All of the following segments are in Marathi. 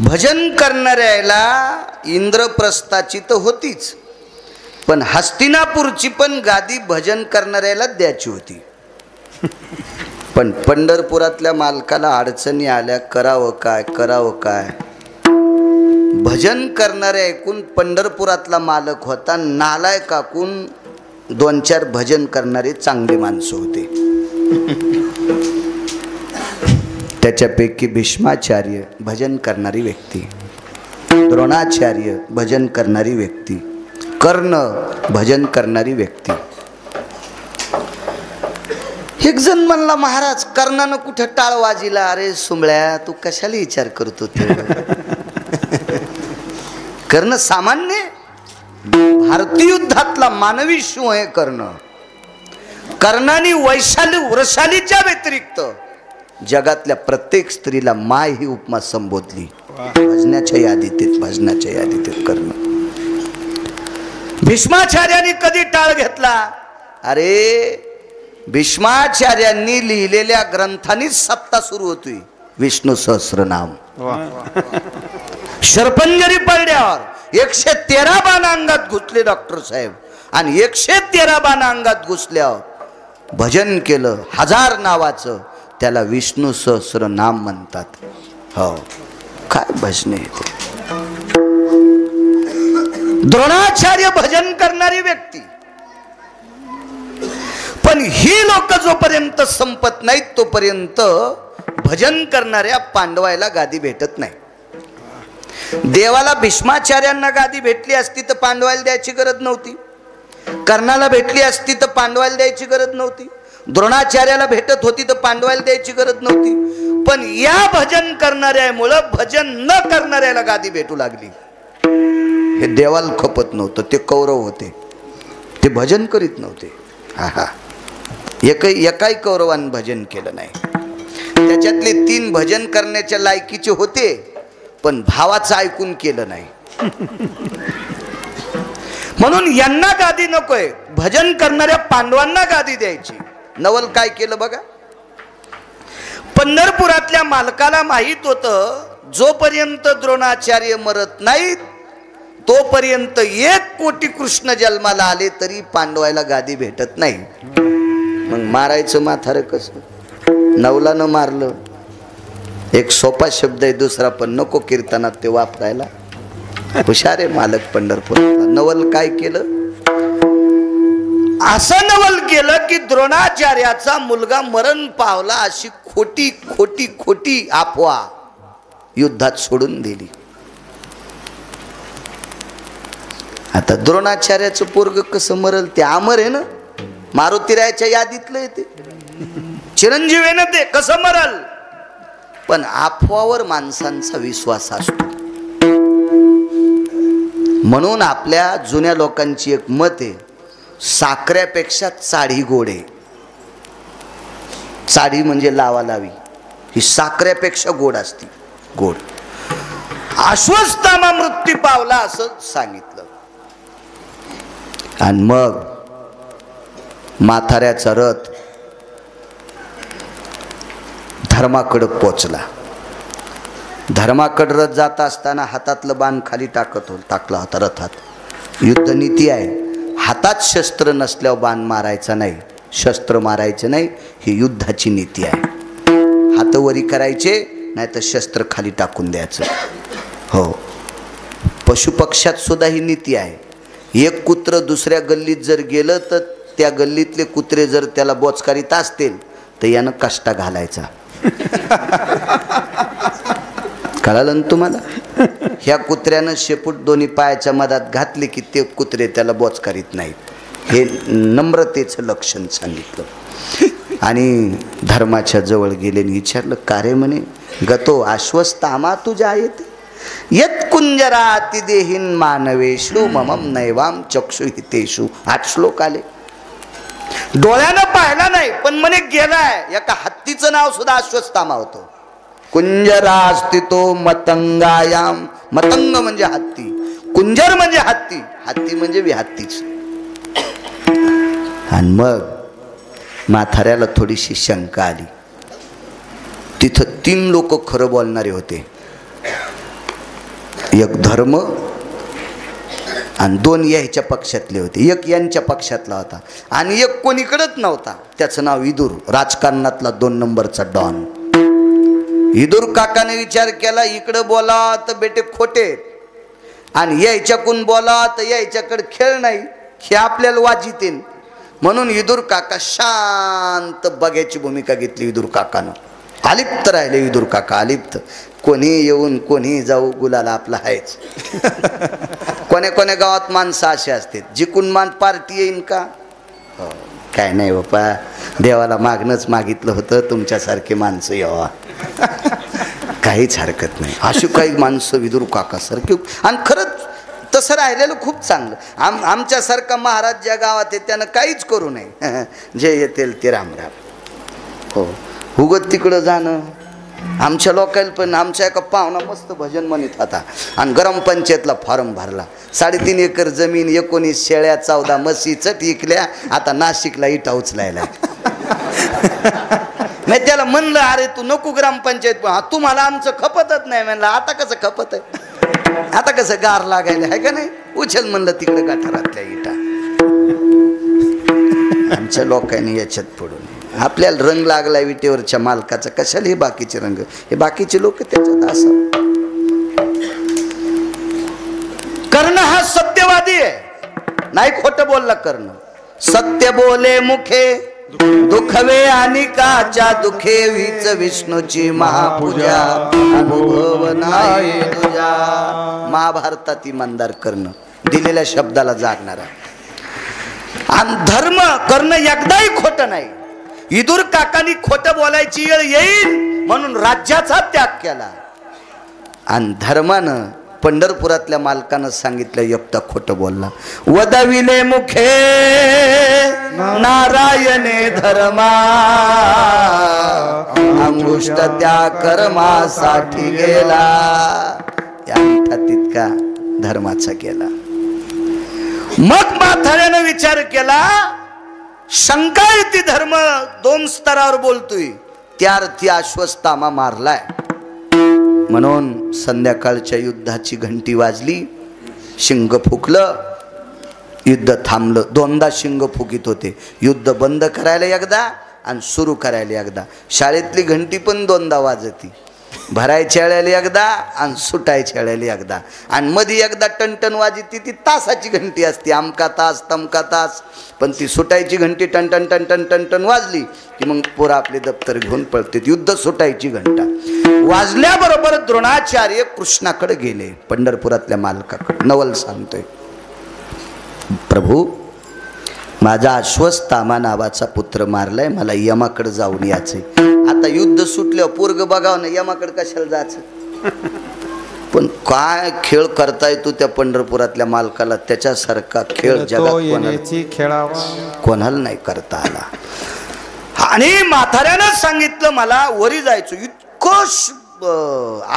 भजन करणाऱ्याला इंद्रप्रस्थाची तर होतीच, पण हस्तिनापूरची पण गादी भजन करणाऱ्याला द्यायची होती. पण पंढरपुरातल्या मालकाला अडचणी आल्या, करावं काय करावं काय. भजन करणारे ऐकून पंढरपुरातला मालक होता नालायक ऐकून 2-4 भजन करणारे चांगली माणसं होते. त्याच्यापैकी भीष्माचार्य भजन करणारी व्यक्ती, द्रोणाचार्य भजन करणारी व्यक्ती, कर्ण भजन करणारी व्यक्ती. एक जण म्हणला, महाराज कर्णानं कुठं टाळ वाजिला. अरे सुंबळ्या, तू कशाला विचार करतो ते. कर्ण सामान्य भारतीय युद्धातला मानवी शिव आहे कर्ण. कर्णाने वृषालीच्या व्यतिरिक्त जगातल्या प्रत्येक स्त्रीला माय ही उपमा संबोधली. भजनाच्या यादीत कर्ण. भीष्माचार्यांनी कधी टाळ घेतला. अरे भीष्माचार्यांनी लिहिलेल्या ग्रंथांनीच सप्ताह सुरू होती. विष्णू सहस्रनाम. शरपंजरी पडल्यावर 113 बाण अंगात घुसले डॉक्टर साहेब, आणि 113 बाण अंगात घुसल्यावर भजन केलं 1000 नावाचं, त्याला विष्णू सहस्रनाम म्हणतात. हो, काय भजन आहे ते. द्रोणाचार्य भजन करणारी व्यक्ती. पण ही लोक जोपर्यंत संपत नाहीत तोपर्यंत भजन करणाऱ्या पांडवायला गादी भेटत नाही. देवाला भीष्माचार्यांना गादी भेटली असती तर पांडवायला द्यायची गरज नव्हती. कर्णाला भेटली असती तर पांडवायला द्यायची गरज नव्हती. द्रोणाचार्याला भेटत होती तर पांडवायला द्यायची गरज नव्हती. पण या भजन करणाऱ्यामुळं भजन न करणाऱ्याला गादी भेटू लागली. हे देवाला खपत नव्हतं. ते कौरव होते, ते भजन करीत नव्हते. हा, एकाही कौरवानं भजन केलं नाही. त्याच्यातले 3 भजन करण्याच्या लायकीचे होते, पण भावाचं ऐकून केलं नाही. म्हणून यांना गादी नकोय, भजन करणाऱ्या पांडवांना गादी द्यायची. नवल काय केलं बघा. पंढरपुरातल्या मालकाला माहित होतं जोपर्यंत द्रोणाचार्य मरत नाहीत तोपर्यंत 1 कोटी कृष्ण जन्माला आले तरी पांडवायला गादी भेटत नाही. मग मारायचं म्हातारं कसं. नवलानं मारलं. एक सोपा शब्द आहे, दुसरा पण नको कीर्तनात ते वापरायला. हुशार आहे मालक पंढरपुरातला. नवल काय केलं. असं नवल केलं की द्रोणाचार्याचा मुलगा मरण पावला अशी खोटी खोटी खोटी अफवा युद्धात सोडून दिली. आता द्रोणाचार्याचं पोरग कसं मरल. ते अमर आहे ना, मारुतीरायाच्या यादीतलं येते. चिरंजीव आहे ना, ते कसं मरल. पण अफवावर माणसांचा विश्वास असतो. म्हणून आपल्या जुन्या लोकांची एक मत आहे, साखऱ्यापेक्षा चाळी गोड आहे. चाळी म्हणजे लावालावी, ही साखऱ्यापेक्षा गोड असते. गोड. अश्वत्थामा मृत्यू पावला असं सांगितलं. आणि मग म्हाताऱ्याचा रथ धर्माकडे पोचला. धर्माकडे रथ जात असताना हातातलं बाण खाली टाकला होता रथात. युद्धनीती आहे, हातात शस्त्र नसल्यावर बाण मारायचा नाही, शस्त्र मारायचं नाही, ही युद्धाची नीती आहे. हात वरी करायचे, नाही तर शस्त्र खाली टाकून द्यायचं. हो, पशुपक्ष्यात सुद्धा ही नीती आहे. एक कुत्र दुसऱ्या गल्लीत जर गेलं तर त्या गल्लीतले कुत्रे जर त्याला बोचकारीत असतील तर यानं कष्टा घालायचा. कळालं ना तुम्हाला. ह्या कुत्र्यानं शेपूट दोन्ही पायाच्या मधात घातले की ते कुत्रे त्याला बोचकारीत नाहीत. हे नम्रतेचं लक्षण सांगितलं. आणि धर्माच्या जवळ गेले विचारलं, का रे म्हणे. गतो आश्वस्तामा तुझ्या येते यत कुंजराति देहीन मानवेषु ममम नैवाम चक्षु हितेषु. 8 श्लोक आले. डोळ्यानं पाहिला नाही पण म्हणे गेलाय. एका हत्तीचं नाव सुद्धा अश्वत्थामा होतं. कुंजरास्थितो मतंगायाम. मतंग म्हणजे हत्ती, कुंजर म्हणजे हत्ती, हत्ती म्हणजे हत्तीच. आणि मग म्हाताऱ्याला थोडीशी शंका आली. तिथं 3 लोक खरं बोलणारे होते. एक धर्म आणि दोन याच्या पक्षातले होते. एक यांच्या पक्षातला होता आणि एक कोणीकडेच नव्हता. त्याचं नाव विदुर, राजकारणातला 2 नंबरचा डॉन. विदुर काकाने विचार केला, इकडं बोला तर बेटे खोटे आणि याच्याकडून बोला तर याच्याकडे खेळ नाही, हे आपल्याला वाजितेन. म्हणून विदुर काका शांत बघ्याची भूमिका घेतली. विदुर काकानं अलिप्त राहिले. विदुर काका अलिप्त. कोणी येऊन कोणी जाऊ, गुलाला आपला आहेच. कोण्या कोण्या गावात माणसं असे असते, जिकून मान पार्टी येईन का? हो, काय नाही बापा, देवाला मागणंच मागितलं होतं तुमच्यासारखे माणसं यावा. काहीच हरकत नाही. अशी काही माणसं विदुर काकासारखी. आणि खरंच तसं राहिलेलं खूप चांगलं. आमच्यासारखा महाराज ज्या गावात आहे त्यानं काहीच करू नये. जे येतील ते रामराम. हो, उगत तिकडं जाणं. आमच्या लोकांना पण आमच्या एका पाहुणा मस्त भजन म्हणत होता आणि ग्रामपंचायतला फॉर्म भरला. 3.5 एकर जमीन, 19 शेळ्या, 14 म्हशी चट इकल्या. आता नाशिकला इटा उचलायला. मी त्याला म्हणलं, अरे तू नको ग्रामपंचायत, तुम्हाला आमचं खपतच नाही. म्हणलं आता कसं खपत आहे, आता कसं गार लागायला आहे का नाही, उचल म्हणलं तिकडे गटारातल्या इटा. आमच्या लोकांनी याच्यात पडून आपल्याला रंग लागला विटेवरच्या मालकाचा, कशाला हे बाकीचे रंग, हे बाकीचे लोक त्याच्यात असं. कर्ण हा सत्यवादी आहे, नाही खोटं बोलला कर्ण. सत्य बोले मुखे दुखवे आणि काच्या दुखे, वीच विष्णूची महापूजा अनुभव नाही तुझ्या. महाभारतात इमानदार कर्ण, दिलेल्या शब्दाला जागणारा. आणि धर्म कर्ण एकदाही खोटं नाही. विदुर काकांनी खोटं बोलायची वेळ येईल म्हणून राज्याचा त्याग केला. आणि धर्मानं पंढरपुरातल्या मालकानं सांगितलं, एकटा खोटं बोलला. वदविले मुखे नारायणे धर्मा, अंगुष्ट त्या कर्मासाठी गेला. या तितका धर्माचा गेला. मग म्हाताऱ्यानं विचार केला, शंका येते धर्म 2 स्तरावर बोलतोय, त्या अर्थी अश्वत्थामा मारलाय. म्हणून संध्याकाळच्या युद्धाची घंटी वाजली, शिंग फुकलं, युद्ध थांबलं. 2दा शिंग फुकीत होते. युद्ध बंद करायला एकदा आणि सुरू करायला एकदा. शाळेतली घंटी पण 2दा वाजती, भरायच्या वेळेला एकदा आणि सुटायच्या वेळेला एकदा. आणि मध्ये एकदा टनटन वाजती, ती तासाची घंटी असते, अमका तास तमका तास. पण ती सुटायची घंटी टनटन टनटन टनटन वाजली की मग पोरं आपले दप्तर घेऊन पळते. युद्ध सुटायची घंटा वाजल्याबरोबर द्रोणाचार्य कृष्णाकडे गेले, पंढरपुरातल्या मालकाकडे. नवल सांगतोय, प्रभू माझा अश्वत्थामा नावाचा पुत्र मारलाय, मला यमाकडे जाऊन यायचंय. आता युद्ध सुटलं, पोरग बघाव ना, यमाकडे कशाला जायचं. पण काय खेळ करताय तू त्या पंढरपुरातल्या मालकाला, त्याच्यासारखा खेळ जगात कोणाला नाही करता आला. आणि म्हाताऱ्यानं सांगितलं मला वरी जायचं. इतकं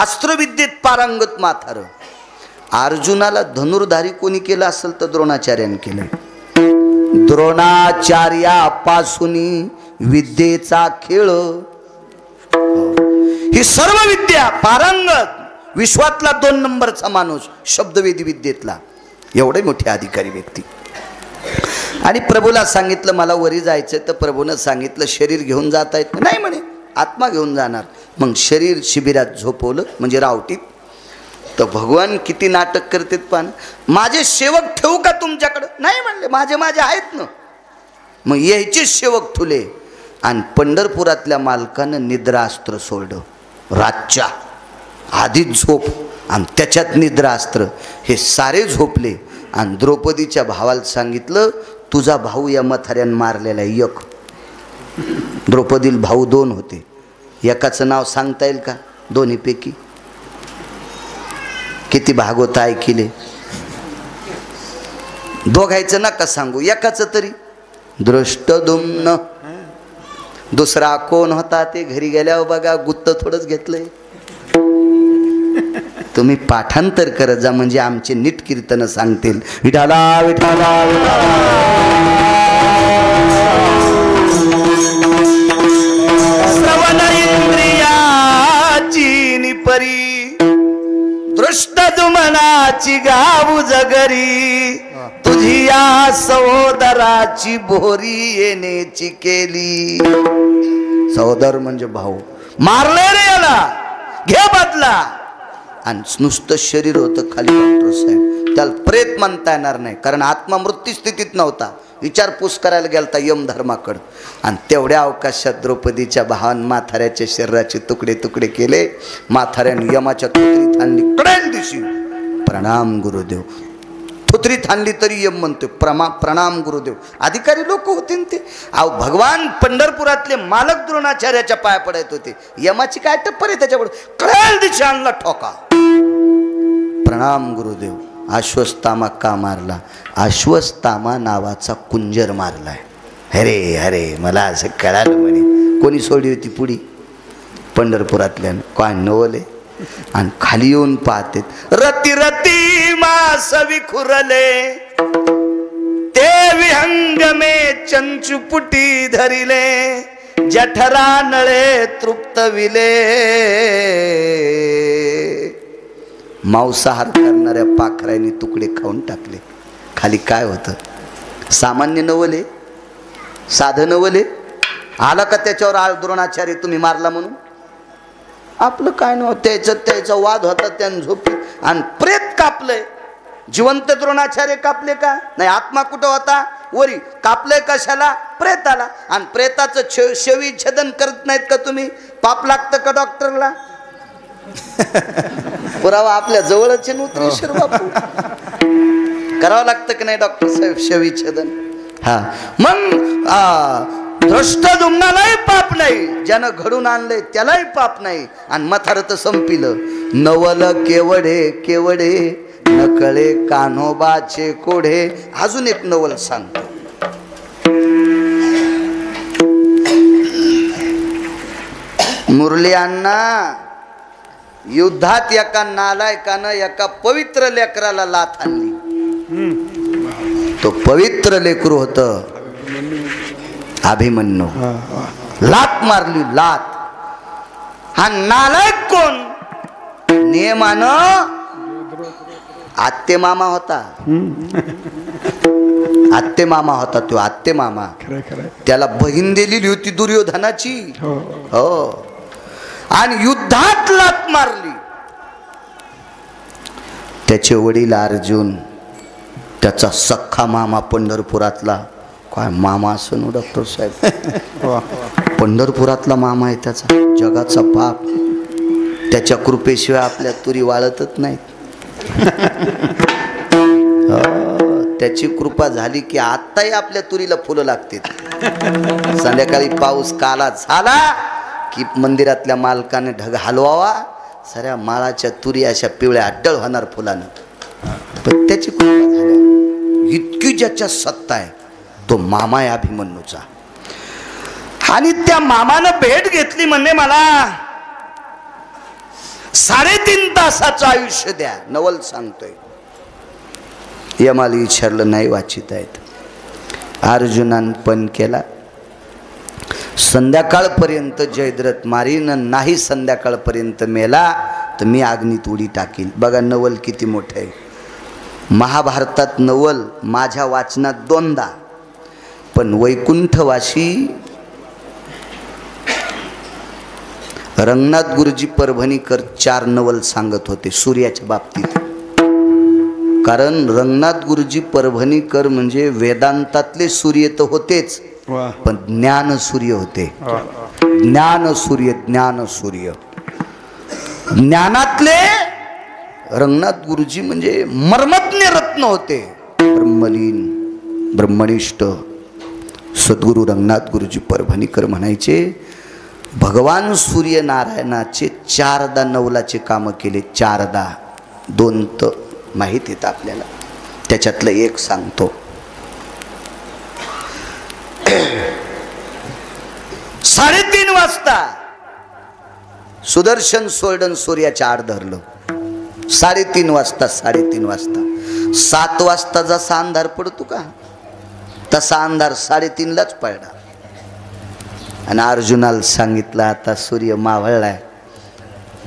अस्त्रविद्येत पारंगत म्हातारं. अर्जुनाला धनुर्धारी कोणी केलं असेल तर द्रोणाचार्याने केलं. द्रोणाचार्यापासून विद्येचा खेळ, ही सर्व विद्या पारंगत, विश्वातला 2 नंबरचा माणूस, शब्दवेदी विद्येतला, एवढे मोठे अधिकारी व्यक्ती. आणि प्रभूला सांगितलं मला वरी जायचं. तर प्रभूनं सांगितलं शरीर घेऊन जाता येत नाही म्हणे, आत्मा घेऊन जाणार. मग शरीर शिबिरात झोपवलं, म्हणजे रावटीत. तर भगवान किती नाटक करतात. पण माझे सेवक ठेवू का तुमच्याकडं? नाही म्हणले, माझे माझे आहेत ना. मग यायचे सेवक ठुले. आणि पंढरपुरातल्या मालकानं निद्रास्त्र सोडलं. रातच्या आधीच झोप आणि त्याच्यात निद्रास्त्र, हे सारे झोपले. आणि द्रौपदीच्या भावाला सांगितलं तुझा भाऊ या म्हाताऱ्यानं मारलेला एक. द्रौपदीला भाऊ 2 होते, एकाचं नाव सांगता येईल का? दोन्हीपैकी किती भागवत ऐकिले? दोघायचं नका सांगू, एकाचं तरी. दृष्टद्युम्न. दुसरा कोण होता ते घरी गेल्यावर बघा, गुत्त थोडंच घेतलंय. तुम्ही पाठांतर करत जा, म्हणजे आमचे नीट कीर्तन सांगतील. विठाला विठाला श्रवण इंद्रियाची निपरी, दृष्टदुमनाची गाऊ जगरी तुझी या सहोदराची भोरी येण्याची केली. सहोदर म्हणजे भाऊ. मारले रे याला, घे बदला. आणि नुसतं शरीर होतं खाली डॉक्टर साहेब. त्याला प्रेत म्हणता येणार नाही, कारण आत्मा मृत्यू स्थितीत नव्हता. विचारपूस करायला गेलता यमधर्माकडं. आणि तेवढ्या अवकाशात द्रौपदीच्या भावान म्हाताऱ्याच्या शरीराचे तुकडे तुकडे केले. म्हाताऱ्याने यमाच्या थोतरीत आणली. कडेल दिवशी प्रणाम गुरुदेव. थोतरीत आणली तरी यम म्हणतोय प्रणाम गुरुदेव. अधिकारी लोक होते ते. अहो भगवान पंढरपुरातले मालक द्रोणाचार्याच्या पाया पडत होते. यमाची काय टप्पर आहे त्याच्यापुढे. कडेल दिवशी आणला ठोका. प्रणाम गुरुदेव. अश्वत्थामा का मारला? अश्वत्थामा नावाचा कुंजर मारलाय. अरे अरे मला असं कळालं म्हणे. कोणी सोडली होती पुढी? पंढरपुरातल्यानं. काय नवले. आणि खाली येऊन पाहते रती रती मास विखुरले ते विहंग में चंचुपुटी धरिले जठरा नळे तृप्त विले. मांसाहार करणाऱ्या पाखरांनी तुकडे खाऊन टाकले. खाली काय होतं? सामान्य नवले, साधं नवले. आला का त्याच्यावर द्रोणाचार्य तुम्ही मारला म्हणून? आपलं काय नव्हतं. त्याचा वाद होता त्यानं झोपली. आणि प्रेत कापलंय. जिवंत द्रोणाचार्य कापले का? नाही. आत्मा कुठं होता? वरी. कापलंय कशाला? प्रेताला. आणि प्रेताचं शेवी छेदन करत नाहीत का तुम्ही? पाप लागतं का डॉक्टरला? पुरावा आपल्या जवळच नव्हतं. बापू करावं लागतं की नाही डॉक्टर साहेब शेवी छेदन? हा. मग दृष्टदुम्नालाही पाप नाही, ज्यानं घडून आणलंय त्यालाही पाप नाही. आणि म्हातारं तर संपिलं. नवल केवढे केवढे नकळे कान्होबाचे कोढे. अजून एक नवल सांगतो. मुरली अण्णा, युद्धात एका नालायकानं एका पवित्र लेकराला लाथ आणली. तो पवित्र लेकरू होतं अभिमन्यू. लात मारली, लात. हा नालायक कोण? नियमानं आत्ते मामा होता. आत्ते मामा होता तो. आत्ते मामा. त्याला बहीण दिलेली होती दुर्योधनाची. हो. आणि युद्धात लात मारली. त्याचे वडील अर्जुन, त्याचा सख्खा मामा पंढरपुरातला. काय मामा असं ना डॉक्टर साहेब? पंढरपुरातला मामा आहे त्याचा. जगाचा बाप. त्याच्या कृपेशिवाय आपल्या तुरी वाळतच नाहीत. त्याची कृपा झाली की आत्ताही आपल्या तुरीला फुलं लागतील. संध्याकाळी पाऊस काला झाला की मंदिरातल्या मालकाने ढग हलवावा. साऱ्या माळाच्या तुरी अशा पिवळ्या अड्डळ होणार फुलानं. पण त्याची कृपा झाली. इतकी ज्याच्या सत्ता आहे तो मामा आहे अभिमन्यूचा. आणि त्या मामानं भेट घेतली म्हणजे मला 3.5 तासाचं आयुष्य द्या. नवल सांगतोय. यमाला विचारलं नाही वाचित आहेत. अर्जुनान पण केला. संध्याकाळपर्यंत जयद्रथ मारीन. नाही संध्याकाळपर्यंत मेला तर मी अग्नीत उडी टाकील. बघा नवल किती मोठं आहे. महाभारतात नवल माझ्या वाचनात 2दा. पण वैकुंठवासी रंगनाथ गुरुजी परभणीकर 4 नवल सांगत होते सूर्याच्या बाबतीत. कारण रंगनाथ गुरुजी परभणीकर म्हणजे वेदांतातले सूर्य तर होतेच, पण ज्ञान सूर्य होते. ज्ञान सूर्य, ज्ञान सूर्य. ज्ञानातले रंगनाथ गुरुजी म्हणजे मर्मज्ञ रत्न होते. ब्रह्मलीन, ब्रह्मनिष्ठ सद्गुरू रंगनाथ गुरुजी परभणीकर म्हणायचे, भगवान सूर्यनारायणाचे 4दा नवलाचे कामं केले. 4दा. 2 तर माहीत आहेत आपल्याला. त्याच्यातलं एक सांगतो. 3:30 वाजता सुदर्शन सोडन सूर्याच्या आड धरलं. 3:30 वाजता. 3:30 वाजता. 7 वाजता जसा अंधार पडतो का तसा अंधार 3:30लाच पडला. आणि अर्जुनाला सांगितलं आता सूर्य मावळलाय,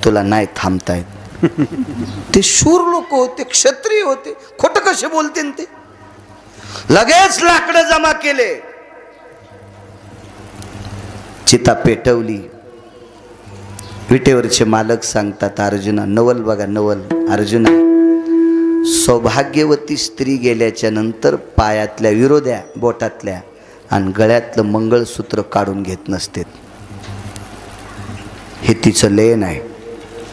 तुला नाही थांबता येत. ते शूर लोक होते, क्षत्रिय होते, खोटं कसे बोलते ते. लगेच लाकडं जमा केले, चिता पेटवली. विटेवरचे मालक सांगतात, अर्जुना नवल बघा, नवल, अर्जुना सौभाग्यवती स्त्री गेल्याच्या नंतर पायातल्या विरोध्या बोटातल्या आणि गळ्यातलं मंगळसूत्र काढून घेत नसते. हे तिचं लेण आहे,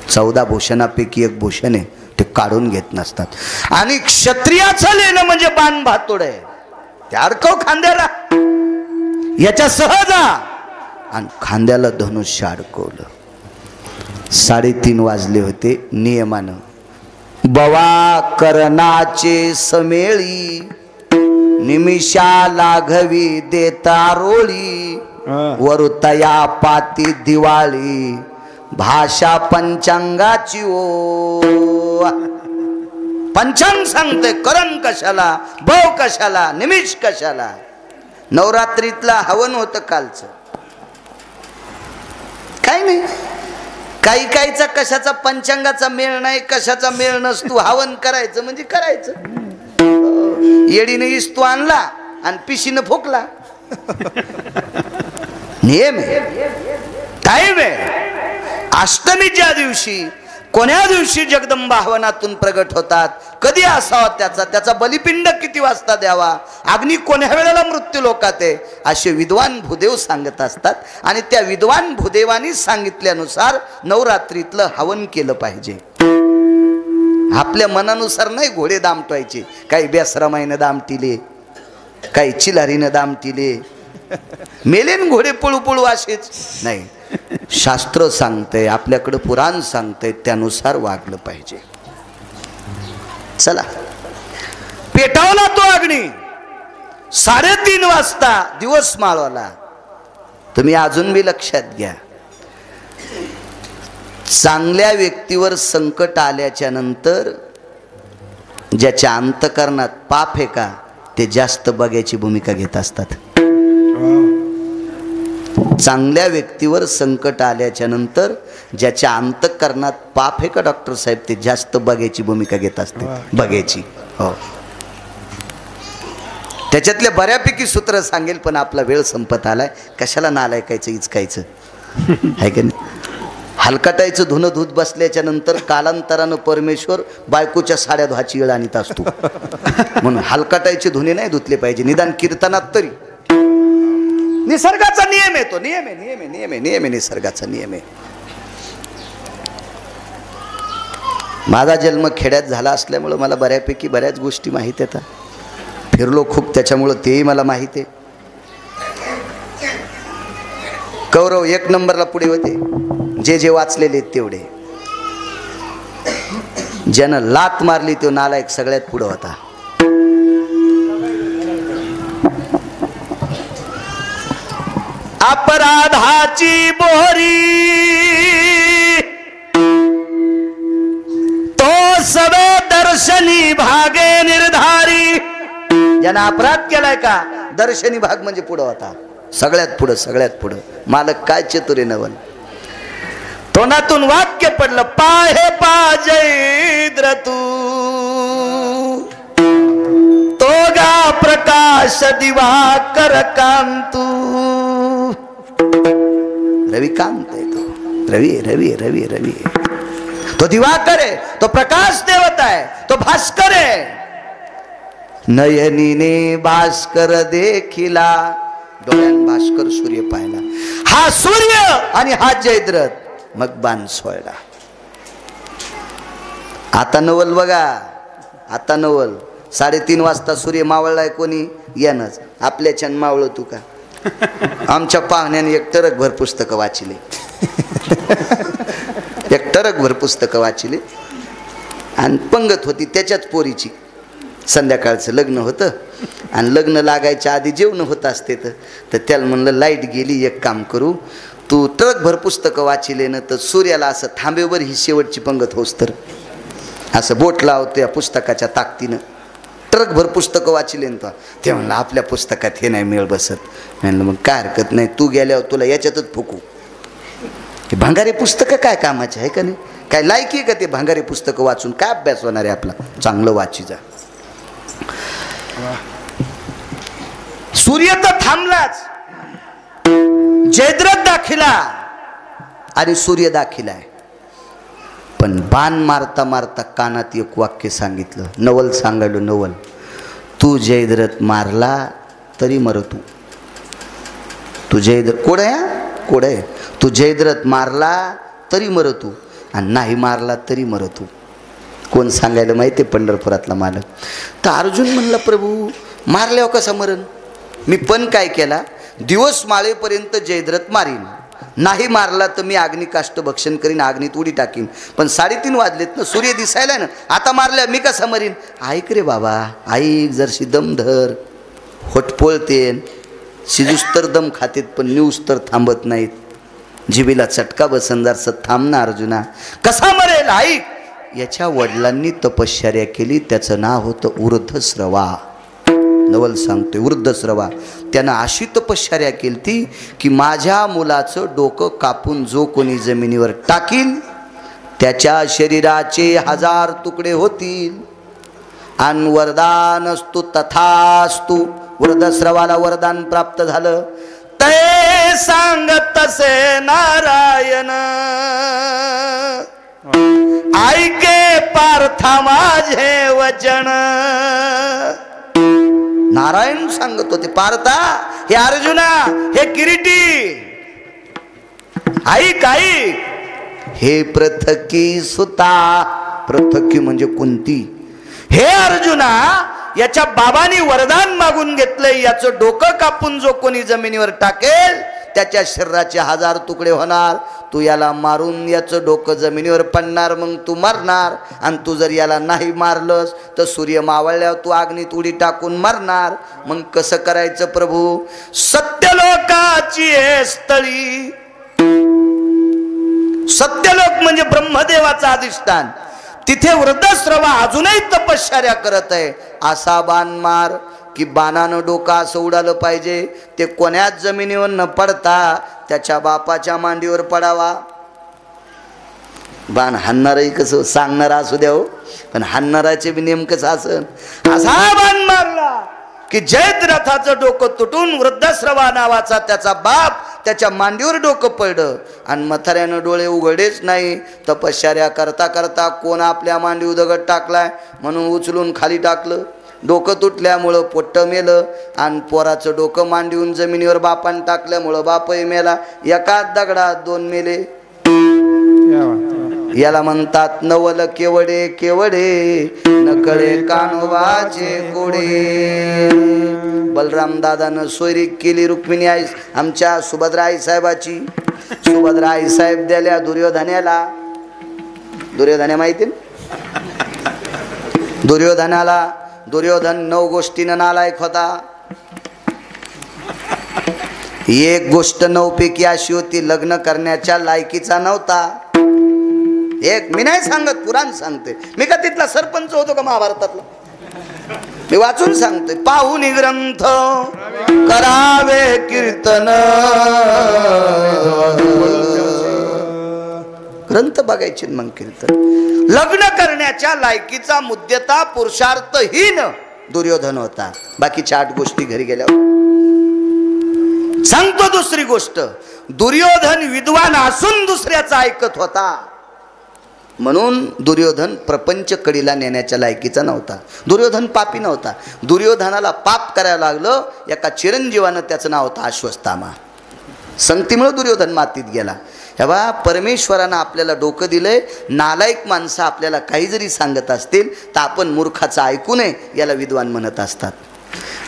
14 भूषणापैकी एक भूषण आहे, ते काढून घेत नसतात. आणि क्षत्रियाचं लेणं म्हणजे बाण भातोड आहे, ते अडकव खांद्याला, याच्या सहज आणि खांद्याला धनुष्य अडकवलं. 3:30 वाजले होते. नियमानं बवा करणाचे समेळी, निमिषा लाघवी देता रोळी, वरुतया पाती दिवाळी, भाषा पंचांगाची ओ. पंचांग सांगते, करण कशाला, भाव कशाला, निमिष कशाला. नवरात्रीतला हवन होतं कालचं, काय नाही. काही काहीचा कशाचा पंचांगाचा मेळ नाही, कशाचा मेळ नसतो. हवन करायचं म्हणजे करायचं. येडीने इस्तू आणला आणि पिशीनं फुकला, नियम आहे, टाईम आहे. अष्टमी ज्या दिवशी, कोण्या दिवशी जगदंबा हवनातून प्रगट होतात, कधी असावा त्याचा बलिपिंड किती वाजता द्यावा, अग्नी कोण्या वेळेला मृत्यू लोकात आहे, असे विद्वान भूदेव सांगत असतात. आणि त्या विद्वान भूदेवानी सांगितल्यानुसार नवरात्रीतलं हवन केलं पाहिजे. आपल्या मनानुसार नाही घोडे दामटवायचे. काही बेसरामाईनं दामटिले, काही चिलारीनं दामटिले, मेलेन घोडे पळू पळू असेच नाही. शास्त्र सांगतंय, आपल्याकडं पुराण सांगतंय, त्यानुसार वागलं पाहिजे. चला, पेटावला तो अग्नी. 3:30 वाजता दिवस माळवला. तुम्ही अजून बी लक्षात घ्या, चांगल्या व्यक्तीवर संकट आल्याच्या नंतर ज्याच्या अंतकरणात पाप आहे का, ते जास्त बघायची भूमिका घेत असतात. चांगल्या व्यक्तीवर संकट आल्याच्या नंतर ज्याच्या अंतकरणात पाप आहे का डॉक्टर साहेब, ते जास्त बघायची भूमिका घेत असते. बघायची, हो. त्याच्यातले बऱ्यापैकी सूत्र सांगेल, पण आपला वेळ संपत आलाय. कशाला नालायकायचं इचकायचं आहे का नाही. हलकटायचं धुणं धुत बसल्याच्या नंतर कालांतरानं परमेश्वर बायकोच्या साड्या धुवाची वेळ आणत असतो. म्हणून हलकटायचे धुणे नाही धुतले पाहिजे, निदान कीर्तनात तरी. निसर्गाचा नियम आहे तो, नियम आहे, नियम आहे, नियम आहे, नियम आहे, निसर्गाचा नियम आहे. माझा जन्म खेड्यात झाला असल्यामुळं मला बऱ्यापैकी बऱ्याच गोष्टी माहीत आहेत. फिरलो खूप, त्याच्यामुळं तेही मला माहीत आहे. कौरव 1 नंबरला पुढे होते, जे वाचलेले तेवढे. ज्यानं लात मारली तो नालायक सगळ्यात पुढे होता. अपराधाची बोरी तो सवे दर्शनी भागे निर्धारी. ज्यानं अपराध केलाय का, दर्शनी भाग म्हणजे पुढं होता, सगळ्यात पुढं, सगळ्यात पुढं. मालक काय चतुरे नवल. तोंडातून वाक्य पडलं, पाहे पाजैद्र तू, तो गा प्रकाश दिवाकर कांतू. रविकांत आहे तो, रवी रवी रवी रवी. तो दिवाकर आहे, तो प्रकाश देवता आहे, तो भास्कर आहे. नयनीने भास्कर देखिला, डोळ्यान भास्कर सूर्य पाहिला. हा सूर्य आणि हा जयद्रथ. मग बाण सोडला. आता नवल बघा, आता नवल. 3:30 वाजता सूर्य मावळलाय, कोणी यानच आपल्याच्यान मावळ तू का. आमच्या पाहुण्याने 1 टरकभर पुस्तकं वाचले, 1 टरकभर पुस्तकं वाचले. आणि पंगत होती त्याच्याच पोरीची. संध्याकाळचं लग्न होतं आणि लग्न लागायच्या आधी जेवण होत असते. तर त्याला म्हणलं, लाईट गेली, एक काम करू, तू ट्रकभर पुस्तकं वाचिले ना, तर सूर्याला असं थांबेवर ही शेवटची पंगत होस तर असं बोट लावतो या पुस्तकाच्या ताकदीनं. ट्रकभर पुस्तकं वाचिले ना. ते म्हणलं, आपल्या पुस्तकात हे नाही मेळ बसत. म्हणलं मग काय हरकत नाही, तू गेल्यावर तुला याच्यातच फुकू. हे भांगारे पुस्तकं काय कामाचे आहे का नाही. काय लायकी का ते भांगारी पुस्तकं वाचून काय अभ्यास होणार आहे आपला? चांगलं वाची जा. सूर्य तर थांबलाच, जयद्रथ दाखिला आणि सूर्य दाखिला आहे. पण बाण मारता मारता कानात एक वाक्य सांगितलं, नवल सांगायलो नवल, तू जयद्रथ मारला तरी मरतू. तू जयद्रथ कोड आहे, तू जयद्रथ मारला तरी मरतू आणि नाही मारला तरी मरतू. कोण सांगायला माहिती आहे? पंढरपुरातला मालक. तर अर्जुन म्हणला, प्रभू मारल्यावर कसा मरण? मी पण काय केला, दिवस माळेपर्यंत जयद्रथ मारीन, नाही मारला तर मी अग्निकाष्ट भक्षण करीन, अग्नीत उडी टाकीन. पण 3:30 वाजलेत ना, सूर्य दिसायला ना, आता मारल्या मी कसा मरीन? ऐक रे बाबा, ऐक, जरशी दम धर. होटपोळतेन शिजूस तर दम खातेत पण न्यूज तर थांबत नाहीत. जिबीला चटका बसंदारस थांब ना अर्जुना. कसा मरेल ऐक. याच्या वडिलांनी तपश्चर्या केली, त्याचं नाव होतं ऊर्ध्वश्रवा. नवल सांगतोय ऊर्ध्वश्रवा. त्यानं अशी तपश्चर्या केली ती की माझ्या मुलाचं डोकं कापून जो कोणी जमिनीवर टाकील त्याच्या शरीराचे 1000 तुकडे होतील. आणि वरदान असतो तथास्तु. ऊर्ध्वश्रवाला वरदान प्राप्त झालं. ते सांगत असे नारायण, ऐके पार्था माझे वचन. नारायण सांगत होते, पार्था हे अर्जुना, हे किरीटी, ऐक ऐक. हे पृथकी सुता, पृथकी म्हणजे कुंती. हे अर्जुना, याच्या बाबांनी वरदान मागून घेतलंय, याचं डोकं कापून जो कोणी जमिनीवर टाकेल त्याच्या शरीराचे 1000 तुकडे होणार. तू याला मारून याचं डोकं जमिनीवर पडणार, मग तू मरणार. आणि तू जर याला नाही मारलंस तर सूर्य मावळल्यावर तू अग्नीत उडी टाकून मरणार. मग कसं करायचं प्रभू? सत्यलोकाची हे स्थळी. सत्यलोक म्हणजे ब्रह्मदेवाचं अधिष्ठान. तिथे वृद्धश्रवा अजूनही तपश्चर्या करत आहे. असा बाण मार की बाणानं डोकं असं उडालं पाहिजे, ते कोण्याच जमिनीवर न पडता त्याच्या बापाच्या मांडीवर पडावा. बाण हाणणारही कसं सांगणारा असू द्या हो, पण हाणणाराचे बी नेमकंच असं. असा बाण मारला की जयद्रथाचं डोकं तुटून वृद्धश्रवा नावाचा त्याचा बाप त्याच्या मांडीवर डोकं पडलं. आणि म्हाताऱ्यानं डोळे उघडेच नाही. तपश्चर्या करता करता कोण आपल्या मांडीवर दगड टाकलाय म्हणून उचलून खाली टाकलं. डोकं तुटल्यामुळं पोट्ट मेलं. आणि पोराचं डोकं मांडीहून जमिनीवर बापान टाकल्यामुळं बापही मेला. एकाच दगडात 2 मेले. याला म्हणतात नवल केवडे केवडे, नकळे कानोबाचे कोडे. बलराम दादानं सोयरी केली रुक्मिणी आई, आमच्या सुभद्रा आई साहेबाची. सुभद्रा आई साहेब द्याल्या दुर्योधनाला. दुर्योधना माहिती ना? दुर्योधनाला. दुर्योधन 9 गोष्टीनं नालायक होता. एक गोष्ट 9 पैकी अशी होती, लग्न करण्याच्या लायकीचा नव्हता. एक मी नाही सांगत, पुराण सांगते. मी का तिथला सरपंच होतो का महाभारतातला? मी वाचून सांगतोय. पाहून ग्रंथ करावे कीर्तन. ग्रंथ बघायचे मग कीर्तन. लग्न करण्याच्या लायकीचा मुद्देता पुरुषार्थहीन दुर्योधन होता. बाकीच्या 8 गोष्टी घरी गेल्यावर सांगतो. दुसरी गोष्ट, दुर्योधन विद्वान असून दुसऱ्याचा ऐकत होता. म्हणून दुर्योधन प्रपंच कडीला नेण्याच्या लायकीचा नव्हता. दुर्योधन पापी नव्हता. दुर्योधनाला पाप करायला लागलं. एका चिरंजीवानं त्याचं नाव होतं अश्वत्थामा. संगतीमुळे दुर्योधन मातीत गेला. हेव्हा परमेश्वरानं आपल्याला डोकं दिलंय. नालायक माणसं आपल्याला काही जरी सांगत असतील तर आपण मूर्खाचं ऐकू नये, याला विद्वान म्हणत असतात.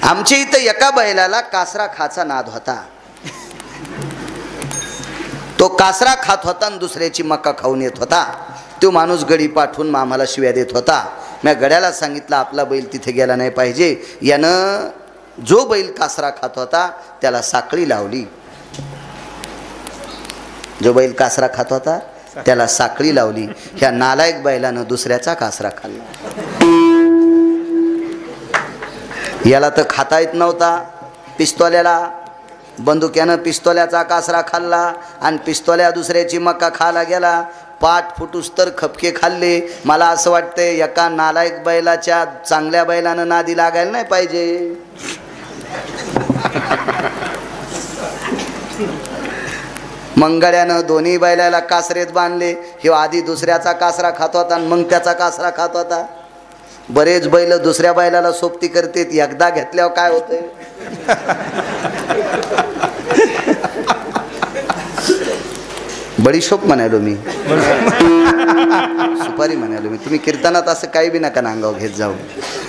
आमच्या इथं एका बैलाला कासरा खाचा नाद होता. तो कासरा खात होता आणि दुसऱ्याची मका खाऊन येत होता. तो माणूस गडी पाठवून आम्हाला शिव्या देत होता. मी गड्याला सांगितलं आपला बैल तिथे गेला नाही पाहिजे. यानं जो बैल कासरा खात होता त्याला साखळी लावली. जो बैल कासरा खात होता त्याला साखळी लावली. ह्या नालायक बैलानं दुसऱ्याचा कासरा खाल्ला. याला तर खाता येत नव्हता. पिस्तोल्याला बंदुक्यानं पिस्तोल्याचा कासरा खाल्ला आणि पिस्तोल्या दुसऱ्याची मक्का खायला गेला. पाठ फुटूस तर खपके खाल्ले. मला असं वाटतंय एका नालायक बैलाच्या चांगल्या बैलानं नादी लागायला नाही पाहिजे. मंगळ्यानं दोन्ही बैलाला कासरेत बांधले. हे आधी दुसऱ्याचा कासरा खात होता आणि मग त्याचा कासरा खात होता. बरेच बैल दुसऱ्या बैलाला सोबती करते, एकदा घेतल्यावर काय होतंय. बडीशोप म्हणालो मी, सुपारी म्हणालो मी. तुम्ही कीर्तनात असं काही बी नका नांगाव घेत जाऊ.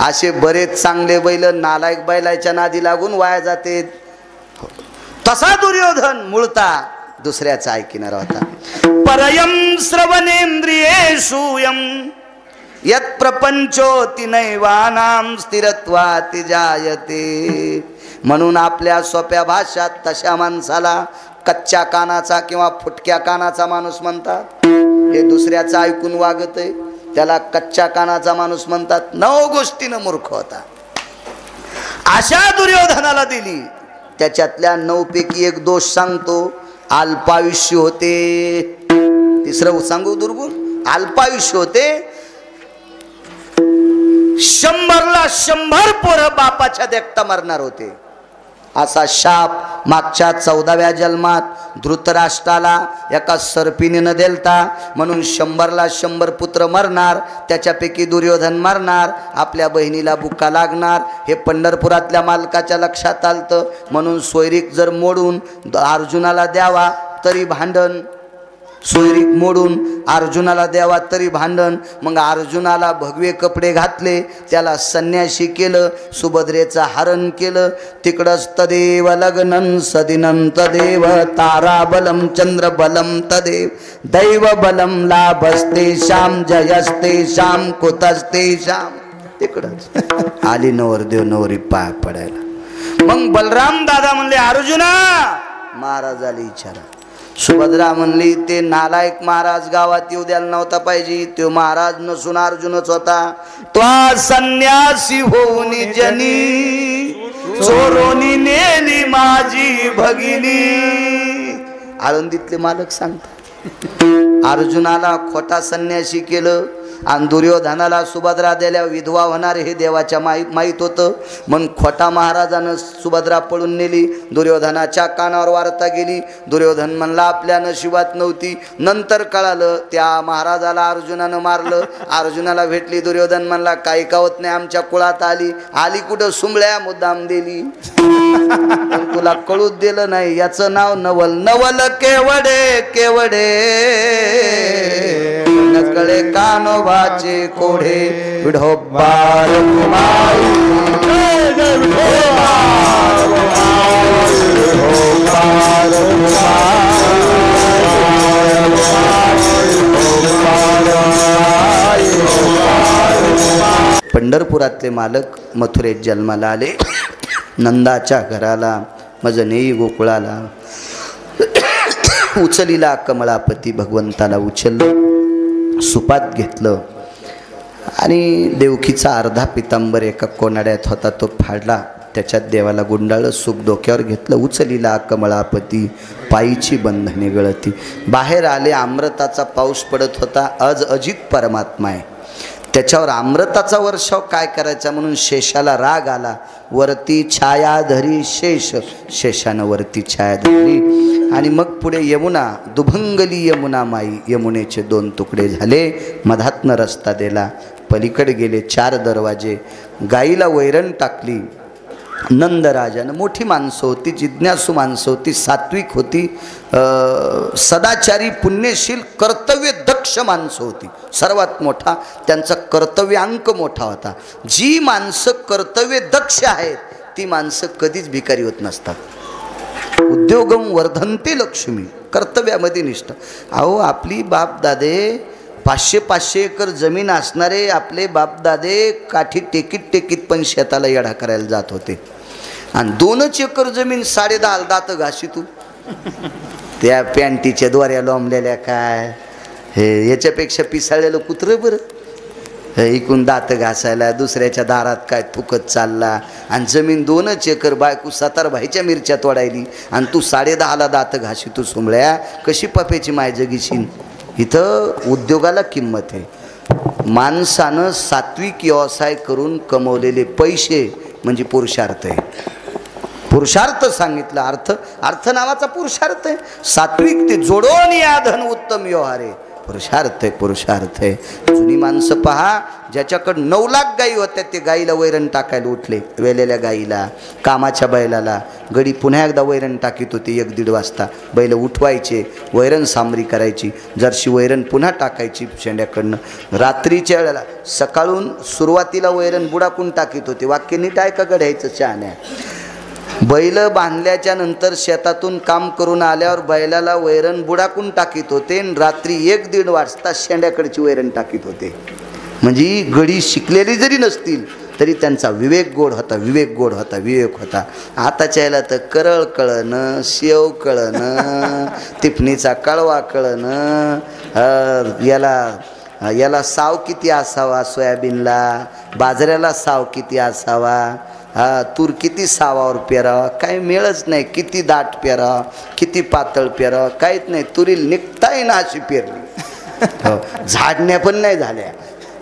असे बरेच चांगले बैल नालायक बैलाच्या नादी लागून वाया जाते. तसा दुर्योधन मूळता दुसऱ्याचा ऐकणार होता. परयम श्रवणेंद्रियेषु यम यत् प्रपंचोति नैवानां स्थिरत्वाति जायते. म्हणून आपल्या सोप्या भाषात तशा माणसाला कच्च्या कानाचा किंवा फुटक्या कानाचा माणूस म्हणतात. हे दुसऱ्याचं ऐकून वागतय त्याला कच्च्या कानाचा माणूस म्हणतात. 9 गोष्टीनं मूर्ख होता. अशा दुर्योधनाला दिली. त्याच्यातल्या 9 पैकी एक दोष सांगतो. अल्पायुष्य होते. तिसरं सांगू दुर्गुण. अल्पायुष्य होते. 100ला 100 पोरं बापाच्या देखता मरणार होते. असा शाप मागच्या 14व्या जन्मात धृतराष्ट्राला एका सर्पिणीनं दिलता. म्हणून 100ला 100 पुत्र मरणार. त्याच्यापैकी दुर्योधन मरणार. आपल्या बहिणीला बुक्का लागणार. हे पंढरपुरातल्या मालकाच्या लक्षात आलतं. म्हणून सोयरीक जर मोडून अर्जुनाला द्यावा तरी भांडण. सोयरीक मोडून अर्जुनाला द्यावा तरी भांडण. मग अर्जुनाला भगवे कपडे घातले, त्याला संन्याशी केलं, सुभद्रेचं हरण केलं. तिकडंच तदेव लग्नं सदिनं तदेव ताराबलं चंद्रबलं तदेव दैव बलं लाभस्ते श्याम जयस्ते श्याम कुतस्ते श्याम. तिकडंच आली नवरदेव नवरी पाय पडायला. मग बलराम दादा म्हणले अर्जुना महाराजाला विचारा. सुभद्रा म्हणली ते नालायक महाराज गावात येऊ द्यायला नव्हता पाहिजे. तो महाराज नसून अर्जुनच होता. तो संन्यासी होऊन जनी चोरोनी नेली माझी भगिनी. आळंदीतले मालक सांगतात अर्जुनाला खोटा संन्यासी केलं आणि दुर्योधनाला सुभद्रा दिल्या विधवा होणार हे देवाच्या माहीत होतं. म्हणून खोटा महाराजानं सुभद्रा पळून नेली. दुर्योधनाच्या कानावर वार्ता गेली. दुर्योधन म्हणला आपल्या नशिबात नव्हती. नंतर कळालं त्या महाराजाला अर्जुनानं मारलं. अर्जुनाला भेटली. दुर्योधन म्हणला काही कावत नाही आमच्या कुळात आली. आली कुठं सुंबळ्या मुद्दाम दिली. तुला कळूच दिलं नाही. याचं नाव नवल. नवल केवडे केवडे नकळे कानोबाचे कोढे विढोबार पंढरपुरातले मालक मथुरेत जन्माला आले. नंदाच्या घराला मज नेई गोकुळाला उचलीला कमळापती भगवंताला उचललं, सुपात घेतलं आणि देवकीचा अर्धा पितांबर एका कोनाड्यात होता तो फाडला. त्याच्यात देवाला गुंडाळं, सुख डोक्यावर घेतलं. उचलीला कमळापती पायीची बंधने गळती. बाहेर आले. अमृताचा पाऊस पडत होता. आज अजित परमात्मा आहे. त्याच्यावर अमृताचा वर्षाव काय करायचा म्हणून शेषाला राग आला. वरती छाया धरी शेष. शेषानं वरती छाया धरली आणि मग पुढे यमुना. दुभंगली यमुना माई. यमुनेचे 2 तुकडे झाले. मधातनं रस्ता दिला. पलीकडे गेले. 4 दरवाजे. गाईला वैरण टाकली. नंदराजानं. मोठी माणसं होती, जिज्ञासू माणसं होती, सात्विक होती, सदाचारी पुण्यशील कर्तव्य दक्ष माणसं होती. सर्वात मोठा त्यांचा कर्तव्यांक मोठा होता. जी माणसं कर्तव्य दक्ष आहेत ती माणसं कधीच भिकारी होत नसतात. उद्योगम वर्धनते लक्ष्मी. कर्तव्यामध्ये निष्ठा. अहो आपली बापदादे 500-500 एकर जमीन असणारे आपले बापदादे काठी टेकीत पण शेताला येढा करायला जात होते. आणि 2 एकर जमीन 10.5 दात घाशी तू त्या पॅन्टीच्या द्वाऱ्या लोंबलेल्या काय हे याच्यापेक्षा पिसाळलेलं कुत्रं बरं. इकून दात घासायला दुसऱ्याच्या दारात काय थुकत चालला. आणि जमीन 2 एकर. बायको 7 भाईच्या मिरच्या तोडायली आणि तू 10.5 दात घाशी. तू सुंबळ्या कशी पप्याची माय जगीशीन. इथं उद्योगाला किंमत आहे. माणसानं सात्विक व्यवसाय करून कमवलेले पैसे म्हणजे पुरुषार्थ आहे. पुरुषार्थ सांगितला, अर्थ नावाचा पुरुषार्थ आहे. सात्विक ते जोडून या धन उत्तम व्यवहार आहे, पुरुषार्थ आहे, पुरुषार्थ आहे. जुनी माणसं पहा, ज्याच्याकडे 9 लाख गायी होत्या ते गाईला वैरण टाकायला उठले. वेलेल्या गाईला, कामाच्या बैलाला. गडी पुन्हा एकदा वैरण टाकीत होते 1-1.5 वाजता. बैल उठवायचे, वैरण सांबरी करायची, जरशी वैरण पुन्हा टाकायची शेंड्याकडनं. रात्रीच्या वेळेला सकाळून सुरुवातीला वैरण बुडाकून टाकीत होते. वाक्य नीट आहे का गड्याचं शहाण्या? बैल बांधल्याच्या नंतर शेतातून काम करून आल्यावर बैलाला वैरण बुडाकून टाकीत होते आणि रात्री 1-1.5 वाजता शेंड्याकडची वैरण टाकीत होते. म्हणजे गडी शिकलेली जरी नसतील तरी त्यांचा विवेक गोड होता, विवेक गोड होता, विवेक होता. आताच्या याला तर करळ कळणं, शेव कळणं, तिफणीचा कळवा कळणं, याला साव किती असावा, सोयाबीनला बाजऱ्याला साव किती असावा, तूर किती सावावर पेरावा, काही मिळच नाही. किती दाट पेरावा, किती पातळ पेरावा, काहीच नाही. तुरील निघताही ना अशी पेरली. झाडण्या पण नाही झाल्या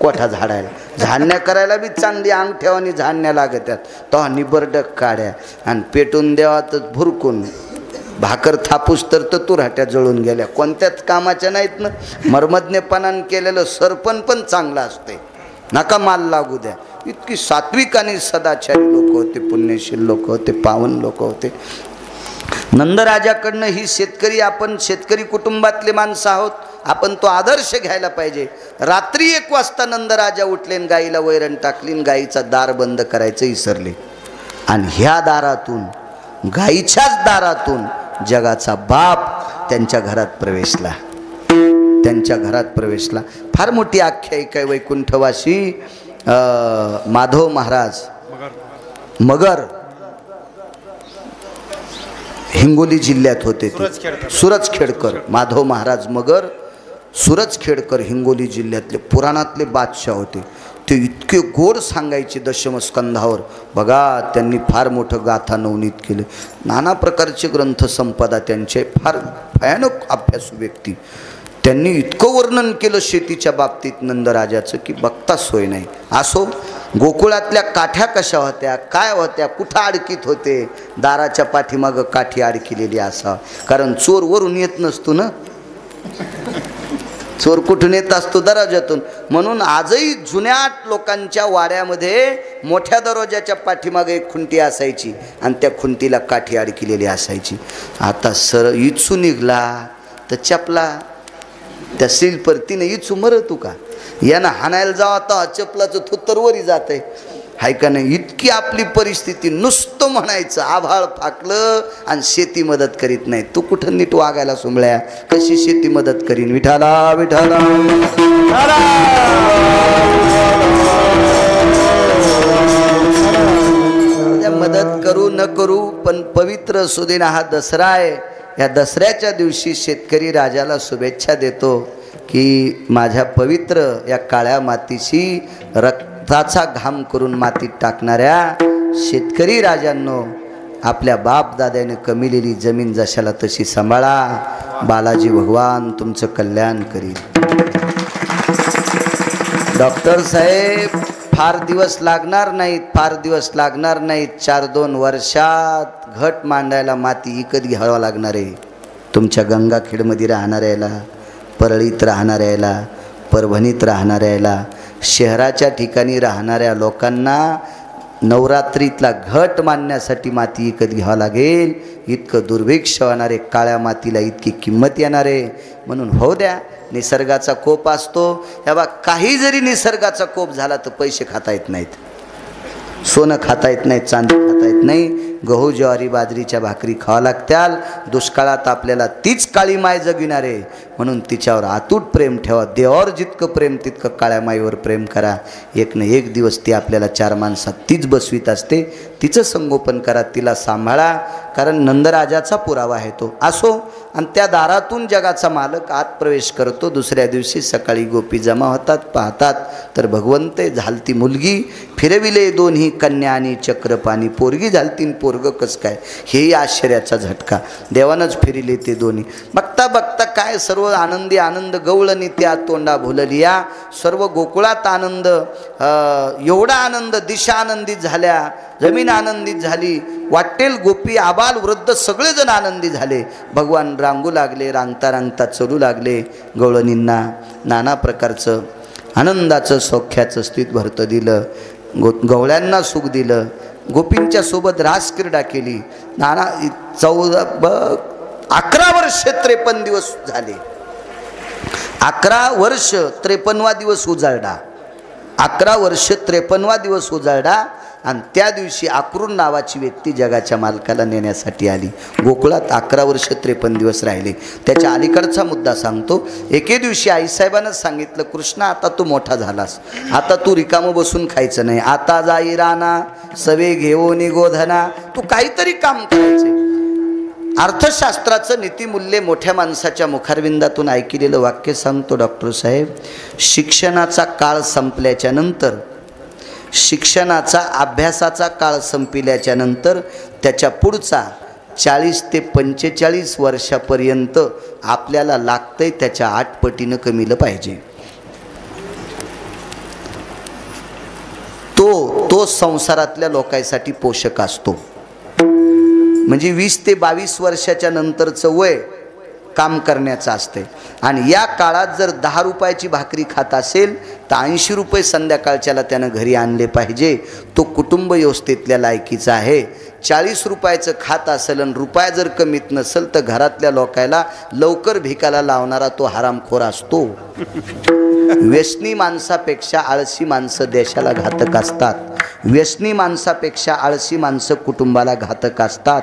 कोठा झाडायला. झाडण्या करायला बी चांगली अंगठ्यावानी झाडण्या लागत्यात. तो निबरडक काढ्या आणि पेटून द्यावा तर भुरकून. भाकर थापूस तर तुराट्या जळून गेल्या. कोणत्याच कामाच्या नाहीत ना. मर्मज्ञपणानं केलेलं सरपण पण चांगलं असते, नका माल लागू द्या. इतकी सात्विक आणि सदाचारी लोक होते, पुण्यशील लोक होते, पावन लोक होते. नंदराजाकडनं ही शेतकरी, आपण शेतकरी कुटुंबातले माणसं आहोत, आपण तो आदर्श घ्यायला पाहिजे. रात्री 1 वाजता नंदराजा उठले आणि गाईला वैरण टाकली आणि गाईचा दार बंद करायचं विसरले. आणि ह्या दारातून, गाईच्याच दारातून जगाचा बाप त्यांच्या घरात प्रवेशला, त्यांच्या घरात प्रवेशला. फार मोठी आख्यायिका आहे वैकुंठवासी. माधव महाराज मगर हिंगोली जिल्ह्यात होते ते. सुरजखेडकर माधव महाराज मगर सुरजखेडकर हिंगोली जिल्ह्यातले पुराणातले बादशाह होते. ते इतके गोड सांगायचे दशमस्कंधावर. बघा, त्यांनी फार मोठं गाथा नवनीत केलं. नाना प्रकारचे ग्रंथ संपदा त्यांचे. फार भयानक अभ्यासू व्यक्ती. त्यांनी इतकं वर्णन केलं शेतीच्या बाबतीत नंदराजाचं की बघता सोय नाही. असो, गोकुळातल्या काठ्या कशा होत्या, काय होत्या, कुठं अडकीत होते. दाराच्या पाठीमागं काठी अडकिलेली असा, कारण चोर वरून येत नसतो ना. चोर कुठून येत असतो? दरवाजातून. म्हणून आजही जुन्या लोकांच्या वाड्यामध्ये मोठ्या दरवाजाच्या पाठीमागे एक खुंटी असायची आणि त्या खुंटीला काठी अडकिलेली असायची. आता सर इचू निघला तर चपला त्या सिलपरतीने इचू मरतू का? यानं हाणायला जावा तर चपलाचं थुत्तर वरी जात आहे, हाय का नाही? इतकी आपली परिस्थिती. नुसतं म्हणायचं आभाळ फाकलं आणि शेती मदत करीत नाही. तू कुठं नीट वागायला सुमळ्या, कशी शेती मदत करीन? विठाला विठाला मदत करू न करू, पण पवित्र सुदिन हा दसरा आहे. या दसऱ्याच्या दिवशी शेतकरी राजाला शुभेच्छा देतो की माझ्या पवित्र या काळ्या मातीशी रक्ताचा घाम करून मातीत टाकणाऱ्या शेतकरी राजांनो, आपल्या बाप दाद्याने कमिलेली जमीन जशाला तशी सांभाळा. बालाजी भगवान तुमचं कल्याण करील. डॉक्टर साहेब, फार दिवस लागणार नाहीत, फार दिवस लागणार नाहीत. 4-2 वर्षात घट मांडायला माती विकत घ्यावं लागणार आहे. तुमच्या गंगाखेडमध्ये राहणाऱ्याला, परळीत राहणाऱ्याला, परभणीत राहणाऱ्याला, शहराच्या ठिकाणी राहणाऱ्या लोकांना नवरात्रीतला घट मांडण्यासाठी माती विकत घ्यावं लागेल. इतकं दुर्भिक्ष होणारे, काळ्या मातीला इतकी किंमत येणार आहे. म्हणून हो द्या, निसर्गाचा कोप असतो. ह्या बा, काही जरी निसर्गाचा कोप झाला तर पैसे खाता येत नाहीत, सोनं खाता येत नाही, चांदी खाता येत नाही. गहू ज्वारी बाजरीच्या भाकरी खावा लागत्याल. दुष्काळात आपल्याला तीच काळी माय जगविणार आहे, म्हणून तिच्यावर अतूट प्रेम ठेवा. देवावर जितकं प्रेम तितकं काळ्या माईवर प्रेम करा. एक ना एक दिवस ती आपल्याला 4 माणसात तीच बसवीत असते. तिचं संगोपन करा, तिला सांभाळा, कारण नंदराजाचा पुरावा आहे तो. असो, आणि त्या दारातून जगाचा मालक आत प्रवेश करतो. दुसऱ्या दिवशी सकाळी गोपी जमा होतात, पाहतात तर भगवंते झालती मुलगी. फिरविले दोन्ही कन्या आणि चक्रपाणी. पोरगी झालतीन पोरग कस काय, हेही आश्चर्याचा झटका. देवानंच फिरिले ते दोन्ही. बघता बघता काय सर्व आनंदी आनंद, गवळणी त्या तोंडा भुललिया. सर्व गोकुळात आनंद, एवढा आनंद, दिशा आनंदित झाल्या, जमीन आनंदित झाली, वाटेल गोपी आबाल वृद्ध सगळेजण आनंदी झाले. भगवान रांगू लागले, रांगता रांगता चलू लागले. गवळणींना नाना प्रकारचं आनंदाचं सौख्याचं स्थित भरतं दिलं. गवळ्यांना सुख दिलं. गोपींच्या सोबत रासक्रीडा केली. नाना 11 वर्ष 53 दिवस झाले. 11 वर्ष 53वा दिवस उजाळला. 11 वर्ष 53वा दिवस उजाळला. आणि त्या दिवशी आकृन नावाची व्यक्ती जगाच्या मालकाला नेण्यासाठी आली. गोकुळात 11 वर्ष 53 दिवस राहिले. त्याच्या अलीकडचा मुद्दा सांगतो. एके दिवशी आईसाहेबांना सांगितलं, कृष्णा आता तू मोठा झालास, आता तू रिकामं बसून खायचं नाही. आता जाई राना सवे घेऊन गोधना, तू काहीतरी काम करायचे. अर्थशास्त्राचं नीतिमूल्य मोठ्या माणसाच्या मुखारविंदातून ऐकलेलं वाक्य सांगतो डॉक्टर साहेब. शिक्षणाचा काळ संपल्याच्या नंतर, शिक्षणाचा अभ्यासाचा काळ संपल्याच्या नंतर त्याच्या पुढचा 40 ते 45 वर्षापर्यंत आपल्याला लागतंय त्याच्या 8 पटीनं कमीलं पाहिजे. तो संसारातल्या लोकांसाठी पोषक असतो. म्हणजे 20 ते 22 वर्षाच्या नंतरचं वय काम करण्याचं असते. आणि या काळात जर 10 रुपयाची भाकरी खात असेल तर 80 रुपये संध्याकाळच्याला त्यानं घरी आणले पाहिजे. तो कुटुंब व्यवस्थेतल्या लायकीचा आहे. 40 रुपयाचं खात असेल आणि रुपया जर कमीत नसेल तर घरातल्या लोकायला लवकर भिकाला लावणारा तो हरामखोर असतो. व्यसनी माणसापेक्षा आळशी माणसं देशाला घातक असतात. व्यसनी माणसापेक्षा आळशी माणसं कुटुंबाला घातक असतात.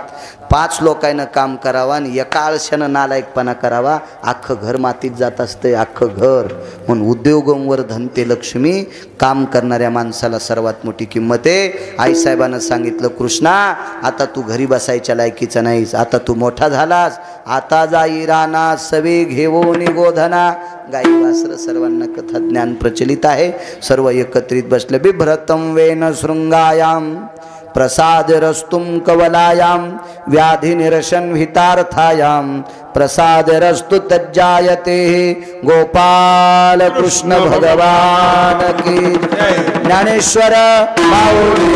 5 लोकांना काम करावा आणि एका आळशानं नालायकपणा करावा, अख्खं घर मातीत जात असते, अख्खं घर. म्हणून उद्योगंवर धनते लक्ष्मी, काम करणाऱ्या माणसाला सर्वात मोठी किंमत आहे. आईसाहेबांना सांगितलं, कृष्णा आता तू घरी बसायच्या लायकीचा नाहीस, आता तू मोठा झालास. आता जाई राना सवे घेऊन गोधना. गाई वासर सर्वांना कथा ज्ञान प्रचलित आहे. सर्व एकत्रित बसले. बिभ्रतम वेन शृंगायाम प्रसाद रस्तुम कवलायाम व्याधि निरसन हितार्थायाम प्रसाद रस्तु तज्जायते. गोपाल कृष्ण भगवान की ज्ञानेश्वर माऊली.